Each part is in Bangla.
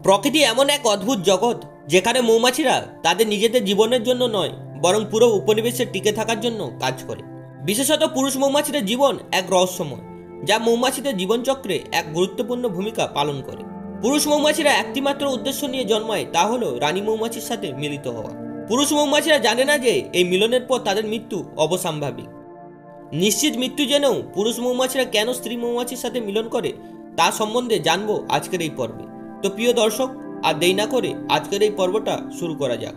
প্রকৃতি এমন এক অদ্ভুত জগৎ যেখানে মৌমাছিরা তাদের নিজেদের জীবনের জন্য নয় বরং পুরো উপনিবেশে টিকে থাকার জন্য কাজ করে। বিশেষত পুরুষ মৌমাছিদের জীবন এক রহস্যময়, যা মৌমাছিদের জীবনচক্রে এক গুরুত্বপূর্ণ ভূমিকা পালন করে। পুরুষ মৌমাছিরা একটি মাত্র উদ্দেশ্য নিয়ে জন্মায়, তা হলো রানী মৌমাছির সাথে মিলিত হওয়া। পুরুষ মৌমাছিরা জানে না যে এই মিলনের পর তাদের মৃত্যু অবশ্যম্ভাবী। নিশ্চিত মৃত্যু জেনেও পুরুষ মৌমাছিরা কেন স্ত্রী মৌমাছির সাথে মিলন করে তা সম্বন্ধে জানবো আজকের এই পর্বে। তো প্রিয় দর্শক, আর দেরি না করে আজকের এই পর্বটা শুরু করা যাক।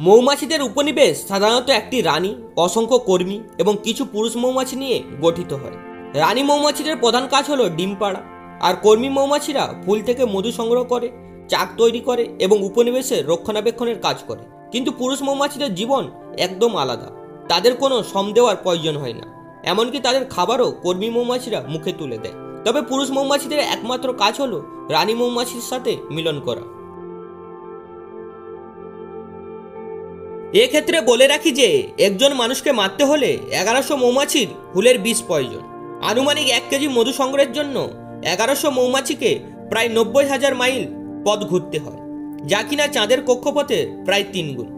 মৌমাছিদের উপনিবেশ সাধারণত একটি রানী, অসংখ্য কর্মী এবং কিছু পুরুষ মৌমাছি নিয়ে গঠিত হয়। রানী মৌমাছিদের প্রধান কাজ হলো ডিম পাড়া, আর কর্মী মৌমাছিরা ফুল থেকে মধু সংগ্রহ করে, চাক তৈরি করে এবং উপনিবেশের রক্ষণাবেক্ষণের কাজ করে। কিন্তু পুরুষ মৌমাছিদের জীবন একদম আলাদা। তাদের কোনো শ্রম দেওয়ার প্রয়োজন হয় না, এমনকি তাদের খাবারও কর্মী মৌমাছিরা মুখে তুলে দেয়। তবে পুরুষ মৌমাছিদের একমাত্র কাজ হলো রানী মৌমাছির সাথে মিলন করা। এক্ষেত্রে বলে রাখি যে একজন মানুষকে মারতে হলে 1100 মৌমাছির হুলের বিষ প্রয়োজন। আনুমানিক 1 কেজি মধু সংগ্রহের জন্য 1100 মৌমাছিকে প্রায় 90,000 মাইল পথ ঘুরতে হয়, যা কিনা চাঁদের কক্ষপথে প্রায় 3 গুণ।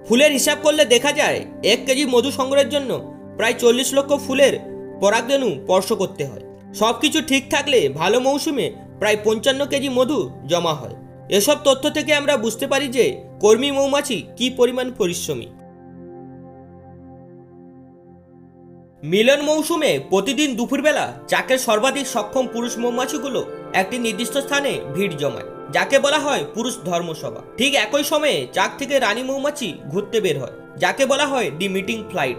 ফুলের হিসাব করলে দেখা যায় 1 কেজি মধু সংগ্রহের জন্য প্রায় 40 লক্ষ ফুলের পরাগরেণু স্পর্শ করতে হয়। সবকিছু ঠিক থাকলে ভালো মৌসুমে প্রায় 55 কেজি মধু জমা হয়। এসব তথ্য থেকে আমরা বুঝতে পারি যে কর্মী মৌমাছি কি পরিমাণ পরিশ্রমী। মিলন মৌসুমে প্রতিদিন দুপুরবেলা চাকের সর্বাধিক সক্ষম পুরুষ মৌমাছিগুলো একটি নির্দিষ্ট স্থানে ভিড় জমায়, যাকে বলা হয় পুরুষ ধর্মসভা। ঠিক একই সময়ে চাক থেকে রানী মৌমাছি ঘুরতে বের হয়, যাকে বলা হয় দি মিটিং ফ্লাইট।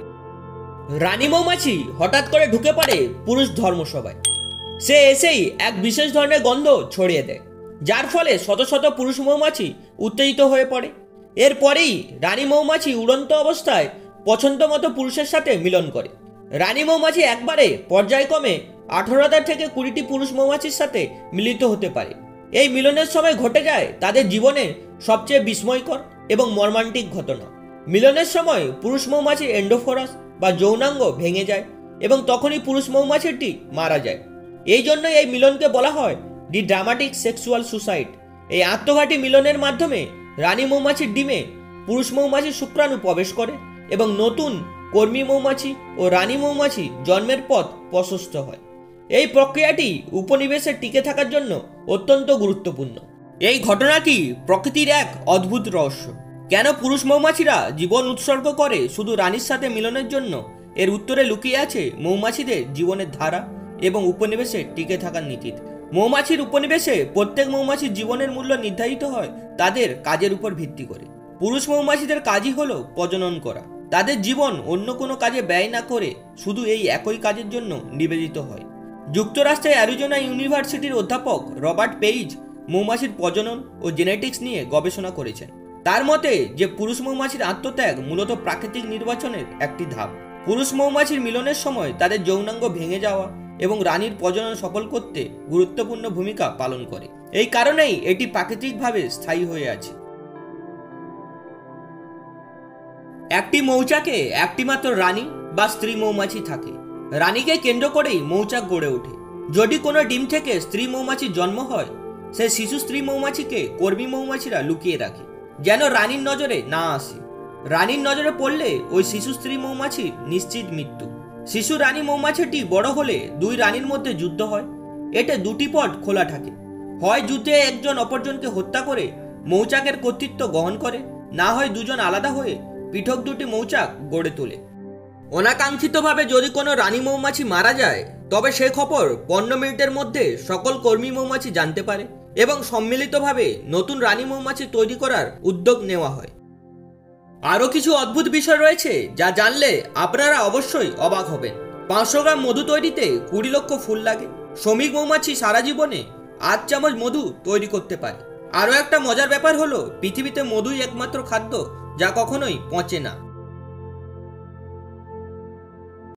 রানী মৌমাছি হঠাৎ করে ঢুকে পড়ে পুরুষ ধর্মসভায়। সে এসেই এক বিশেষ ধরনের গন্ধ ছড়িয়ে দেয়, যার ফলে শত শত পুরুষ মৌমাছি উত্তেজিত হয়ে পড়ে। এরপরেই রানী মৌমাছি উড়ন্ত অবস্থায় পছন্দ মতো পুরুষের সাথে মিলন করে। রানী মৌমাছি একবারে পর্যায়ক্রমে 18,000 থেকে 20টি পুরুষ মৌমাছির সাথে মিলিত হতে পারে। এই মিলনের সময় ঘটে যায় তাদের জীবনের সবচেয়ে বিস্ময়কর এবং মর্মান্তিক ঘটনা। মিলনের সময় পুরুষ মৌমাছির এন্ডোফোরাস বা যৌনাঙ্গ ভেঙে যায় এবং তখনই পুরুষ মৌমাছিটি মারা যায়। এই জন্য এই মিলনকে বলা হয় দি ড্রামাটিক সেক্সুয়াল সুসাইড। এই আত্মঘাতী মিলনের মাধ্যমে রানী মৌমাছির ডিমে পুরুষ মৌমাছির শুক্রাণু প্রবেশ করে এবং নতুন কর্মী মৌমাছি ও রানী মৌমাছি জন্মের পথ প্রশস্ত হয়। এই প্রক্রিয়াটি উপনিবেশে টিকে থাকার জন্য অত্যন্ত গুরুত্বপূর্ণ। এই ঘটনাটি প্রকৃতির এক অদ্ভুত রহস্য। কেন পুরুষ মৌমাছিরা জীবন উৎসর্গ করে শুধু রানীর সাথে মিলনের জন্য? এর উত্তরে লুকিয়ে আছে মৌমাছিদের জীবনের ধারা এবং উপনিবেশে টিকে থাকার নীতিতে। মৌমাছির উপনিবেশে প্রত্যেক মৌমাছির জীবনের মূল্য নির্ধারিত হয় তাদের কাজের উপর ভিত্তি করে। পুরুষ মৌমাছিদের কাজই হলো প্রজনন করা। তাদের জীবন অন্য কোনো কাজে ব্যয় না করে শুধু এই একই কাজের জন্য নিবেদিত হয়। যুক্তরাষ্ট্রের অ্যারিজোনা ইউনিভার্সিটির অধ্যাপক রবার্ট পেইজ মৌমাছির প্রজনন ও জেনেটিক্স নিয়ে গবেষণা করেছেন। তার মতে যে পুরুষ মৌমাছির আত্মত্যাগ মূলত প্রাকৃতিক নির্বাচনের একটি ধাপ। পুরুষ মৌমাছির মিলনের সময় তাদের যৌনাঙ্গ ভেঙে যাওয়া এবং রানীর প্রজনন সফল করতে গুরুত্বপূর্ণ ভূমিকা পালন করে। এই কারণেই এটি প্রাকৃতিকভাবে স্থায়ী হয়ে আছে। একটি মৌচাকে একটিমাত্র রানী বা স্ত্রী মৌমাছি থাকে। রানীকে কেন্দ্র করেই মৌচাক গড়ে ওঠে। যদি কোনো ডিম থেকে স্ত্রী মৌমাছির জন্ম হয়, সে শিশু স্ত্রী মৌমাছিকে কর্মী মৌমাছিরা লুকিয়ে রাখে, যেন রানীর নজরে না আসে। রানীর নজরে পড়লে ওই শিশু স্ত্রী মৌমাছির নিশ্চিত মৃত্যু। শিশু রানী মৌমাছিটি বড় হলে দুই রানীর মধ্যে যুদ্ধ হয়। এতে দুটি পথ খোলা থাকে, হয় যুদ্ধে একজন অপরজনকে হত্যা করে মৌচাকের কর্তৃত্ব গ্রহণ করে, না হয় দুজন আলাদা হয়ে পৃথক দুটি মৌচাক গড়ে তোলে। অনাকাঙ্ক্ষিতভাবে যদি কোনো রানী মৌমাছি মারা যায়, তবে সে খবর 15 মিনিটের মধ্যে সকল কর্মী মৌমাছি জানতে পারে এবং সম্মিলিতভাবে নতুন রানী মৌমাছি তৈরি করার উদ্যোগ নেওয়া হয়। আরও কিছু অদ্ভুত বিষয় রয়েছে যা জানলে আপনারা অবশ্যই অবাক হবেন। 500 গ্রাম মধু তৈরিতে 20 লক্ষ ফুল লাগে। শ্রমিক মৌমাছি সারা জীবনে 8 চামচ মধু তৈরি করতে পারে। আরও একটা মজার ব্যাপার হলো পৃথিবীতে মধুই একমাত্র খাদ্য যা কখনোই পচে না।